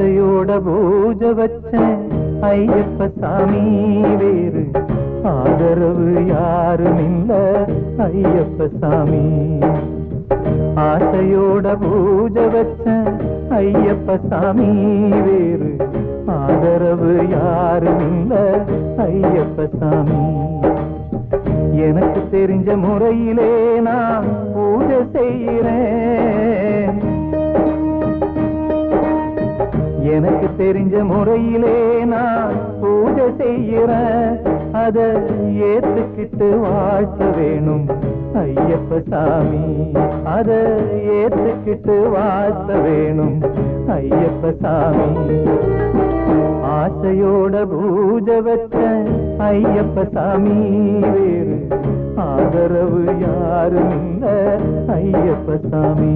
ஆசையோட பூஜை வச்சேன் ஐயப்ப சாமி, வேறு ஆதரவு யாரும் இல்ல ஐயப்ப சாமி. ஆசையோட பூஜை வச்சேன் ஐயப்ப சாமி, வேறு ஆதரவு யாரும் இல்ல ஐயப்ப சாமி. எனக்கு தெரிஞ்ச முறையிலே நான் பூஜை செய்கிறேன், எனக்கு தெரிஞ்ச முறையிலே நான் பூஜை செய்கிறேன். அதை ஏத்துக்கிட்டு வாழ்த்த வேணும் ஐயப்ப சாமி, அதை ஏத்துக்கிட்டு வாழ்த்த வேணும் ஐயப்ப சாமி. ஆசையோட பூஜை வச்ச ஐயப்ப சாமி, வேறு ஆதரவு யாரும் இல்ல ஐயப்ப சாமி.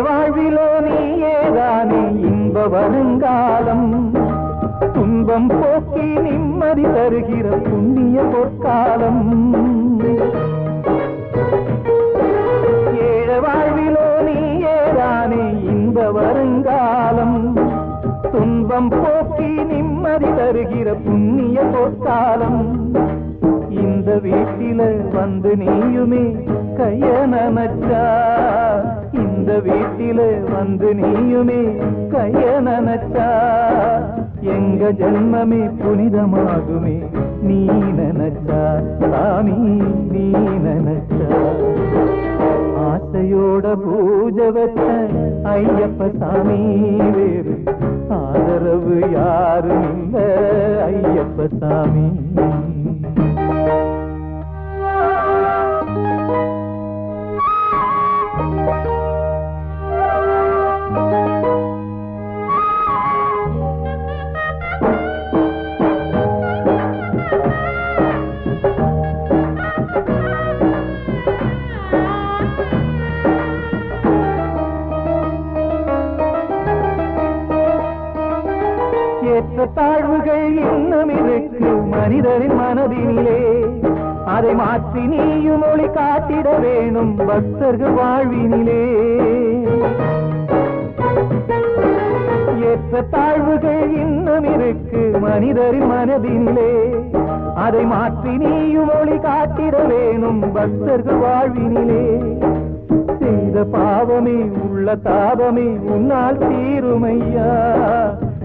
வாழ்விலோ நீயேதானே இன்ப வருங்காலம், துன்பம் போக்கி நிம்மதி தருகிற புண்ணிய பொற்காலம். ஏழ வாழ்விலோ நீயேதானே இன்ப வருங்காலம், துன்பம் போக்கி நிம்மதி தருகிற புண்ணிய பொற்காலம். இந்த வீட்டில வந்து நீயுமே கைய நனச்சா, இந்த வீட்டில வந்து நீயுமே கைய நனச்சா, எங்க ஜென்மமே புனிதமாகுமே நீ நனச்சா சாமி, நீ நனச்சா. ஆசையோட பூஜை வச்ச ஐயப்ப சாமி, வேறு ஆதரவு யாரும் இல்ல ஐயப்ப சாமி. ஏற்ற தாழ்வுகள் இன்னும் இருக்கு மனிதரின் மனதினிலே, அதை மாற்றி நீயும் ஒளி காட்டிட வேணும் பக்தர்கள் வாழ்வினிலே. ஏற்ற தாழ்வுகள் இன்னும் இருக்கு மனிதரின் மனதினிலே, அதை மாற்றி நீயும் ஒளி காட்டிட வேணும் பக்தர்கள் வாழ்வினிலே. செய்த பாவமே உள்ள தாபமே உன்னால் தீருமையா,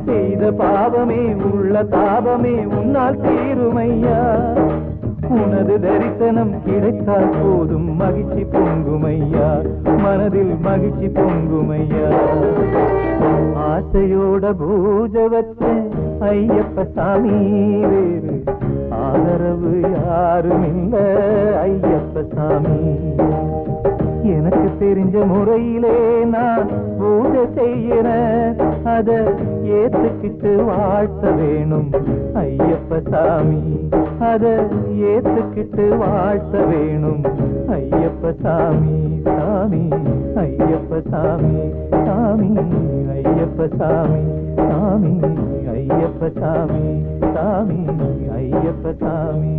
செய்த பாவமே உள்ள தாபமே உன்னால் தீருமையா. உனது தரிசனம் கிடைத்தால் போதும் மகிழ்ச்சி பொங்குமையா, மனதில் மகிழ்ச்சி பொங்குமையா. ஆசையோட பூஜை வச்ச ஐயப்ப சாமி, வேறு ஆதரவு யாரும் இல்ல ஐயப்ப சாமி. எனக்கு தெரிஞ்ச முறையிலே நான் பூஜை செய்கிறேன், அதை ஏத்துக்கிட்டு வாழ்த்த வேணும் ஐயப்ப சாமி, அதை ஏத்துக்கிட்டு வாழ்த்த வேணும் ஐயப்ப சாமி. சாமி ஐயப்ப சாமி, சாமி ஐயப்ப சாமி, சாமி ஐயப்ப சாமி, சாமி ஐயப்ப சாமி.